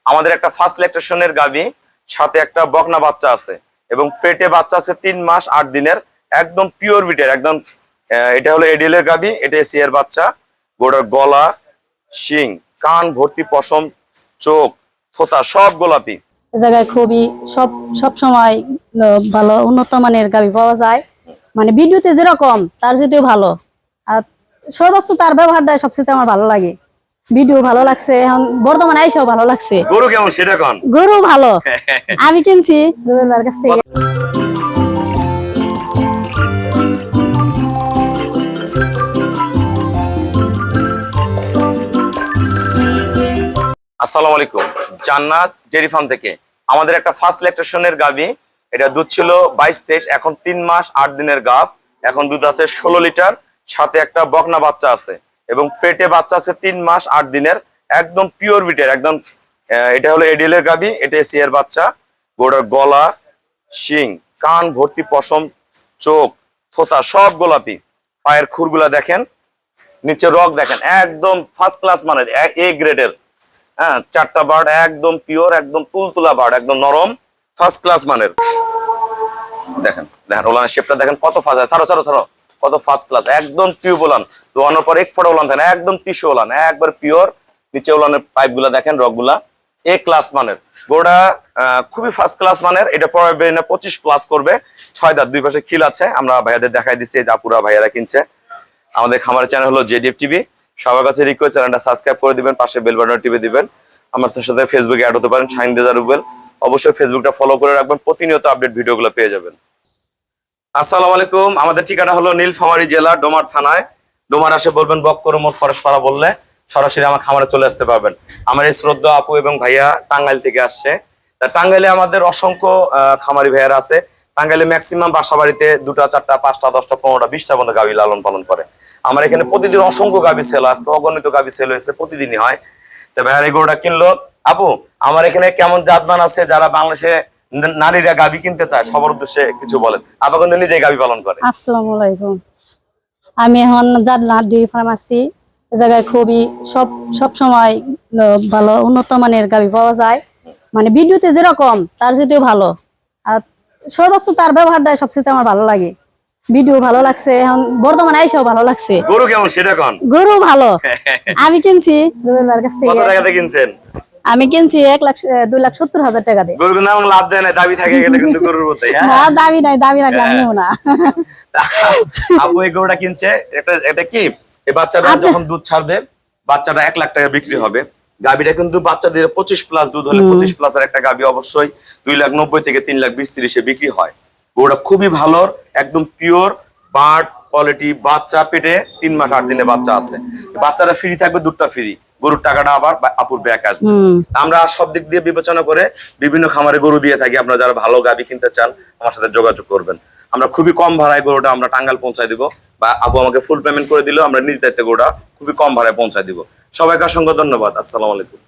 আমাদের একটা ফার্স্ট ল্যাকটেশনের গাভী, সাথে একটা বকনা বাচ্চা আছে এবং পেটে বাচ্চা আছে 3 মাস 8 দিনের, একদম পিওর বিটের একদম। এটা হলো এডিএল এর গাভী, এটা এসি এর বাচ্চা। গোড়ার গলা, শিং, কান ভর্তি পশম, চোখ, থোতা সব গোলাপি। এই জায়গায় খুবই সব সময় ভালো উন্নত মানের গাভী পাওয়া যায়, মানে ভিডিওতে যেরকম তার যেতেও ভালো। আর সর্বোচ্চ তার ব্যবহারটা সবচেয়ে আমার ভালো লাগে, ভিডিও ভালো লাগছে, এখন বর্তমানে আইসাও ভালো লাগছে। গরু কেমন সেটা কোন? গরু ভালো, আমি কিনছি রুবেলের কাছ থেকে। আসসালামু আলাইকুম, জান্নাত ডেইরি ফার্ম থেকে আমাদের একটা ফার্স্ট ল্যাকটেশনের গাভী। এটা দুধ ছিল 22-23, এখন 3 মাস 8 দিনের গাভ। এখন দুধ আছে 16 লিটার, সাথে একটা বকনা বাচ্চা আছে এবং পেটে বাচ্চা আছে 3 মাস 8 দিনের, একদম পিওর বিটের একদম। এটা হলো এডিএল এর গাভী, এটা এসি এর বাচ্চা। গোড়ার গলা, শিং, কান ভর্তি পশম, চোখ, থোতা সব গোলাপি। পায়ের খুরগুলা দেখেন, নিচে রক দেখেন, একদম ফার্স্ট ক্লাস মানের এ গ্রেডের। হ্যাঁ, 4টা বার্ড একদম পিওর, একদম তুলতুলা বার্ড, একদম নরম, ফার্স্ট ক্লাস মানের। দেখেন দেখেন ওলানের শেপটা দেখেন, কত ফাস্ট আছে, ছাড়ো কত ফার্স্ট ক্লাস, একদম পিওর ওলান। দোয়ানোর পর এক ফোঁটা ওলান থাকে না, একদম টিস্যু ওলান, একবার পিওর। নিচে ওলানের পাইপ গুলা দেখেন, রক গুলা এ ক্লাস মানের। গোড়া খুবই ফার্স্ট ক্লাস মানের। এটা পরে 25+ করবে, 6 দাঁত, 2 পাশে খিল আছে। আমরা ভাইয়াদের দেখাই দিচ্ছি, এই আপুরা ভাইয়ারা কিনছে। আমাদের খামারের চ্যানেল হলো জেডিএফ টিভি। সবার কাছে রিকোয়েস্ট, চ্যানেলটা সাবস্ক্রাইব করে দিবেন, পাশে বেল বাটন টিপে দিবেন। আমার সাথে ফেসবুকে অ্যাড হতে পারেন, শাহিন রেজা রুবেল। অবশ্যই ফেসবুকটা ফলো করে রাখবেন, প্রতিনিয়ত আপডেট ভিডিওগুলো পেয়ে যাবেন। আসসালামু আলাইকুম, আমাদের ঠিকানা হলো নীলফামারী জেলা ডোমার থানায়। ডোমার আসে বলবেন বক্কর মোট ফরেশপাড়া বললে সরাসরি আমার খামারে চলে আসতে পারবেন। আমার এই শ্রদ্ধা আপু এবং ভাইয়া টাঙ্গাইল থেকে আসছে। তা টাঙ্গাইলে আমাদের অসংখ্য খামারি ভাইয়ারা আছে। টাঙ্গাইলে ম্যাক্সিমাম বাসা বাড়িতে 2টা 4টা 5টা 10টা 15টা 20টা পর্যন্ত গাভী লালন পালন করে। আমার এখানে প্রতিদিন অসংখ্য গাভী সেল, আজকে অগণিত গাভী সেল হয়েছে, প্রতিদিনই হয়। তা ভাইয়ার এই গরুটা কিনলো। আপু, আমার এখানে কেমন জাতমান আছে যারা বাংলাদেশে নারীরা গাভী কিনতে চায়, সবার উদ্দেশ্যে কিছু বলেন। আপা কিন্তু নিজেই গাভী পালন করে। আসসালামু আলাইকুম, আমি এখন জান্নাত ডেইরি ফার্ম আছি। এই জায়গায় খুবই সব সময় ভালো উন্নত মানের গাভী পাওয়া যায়, মানে ভিডিওতে যেরকম তার যেতেও ভালো। আর সর্বোচ্চ তার ব্যবহারটা সবচেয়ে আমার ভালো লাগে, ভিডিও ভালো লাগছে, এখন বর্তমানে আইসাও ভালো লাগছে। গরু কেমন সেটা কোন? গরু ভালো, আমি কিনছি রুবেলের কাছ থেকে। কত টাকাতে কিনছেন? আমি কিনছি 2,70,000 টাকা দিয়ে। গরুর নাম লাভ দেয় না, দাবি থাকে গেলে কিন্তু গরুর মতোই। না, দাবি নাই, দাবি রাখলে আমি নেব না। আপু এই গরুটা কিনছে, এটা কি এই বাচ্চাটা যখন দুধ ছাড়বে, বাচ্চাটা 1 লাখ টাকা বিক্রি হবে। গাভীটা কিন্তু বাচ্চাদের 25+ দুধ হলে 25+ এর একটা গাভী অবশ্যই 2,90,000 থেকে 3,20,000-30-এ বিক্রি হয়। গরুটা খুবই ভালো, একদম পিওর বার্ড কোয়ালিটি। বাচ্চা পেটে 3 মাস 8 দিনে বাচ্চা আছে। বাচ্চারা ফ্রি থাকবে, দুধটা ফ্রি, গরুর টাকাটা আবার আপুর ব্যাক আসবে। আমরা সব দিক দিয়ে বিবেচনা করে বিভিন্ন খামারে গরু দিয়ে থাকি। আপনারা যারা ভালো গাভী কিনতে চান আমার সাথে যোগাযোগ করবেন। আমরা খুবই কম ভাড়ায় গরুটা আমরা টাঙ্গাইল পৌঁছায় দিব, বা আপু আমাকে ফুল পেমেন্ট করে দিলেও আমরা নিজ দায়িত্বে গরুটা খুবই কম ভাড়ায় পৌঁছায় দিব। সবাইকে অসংখ্য ধন্যবাদ। আসসালামু আলাইকুম।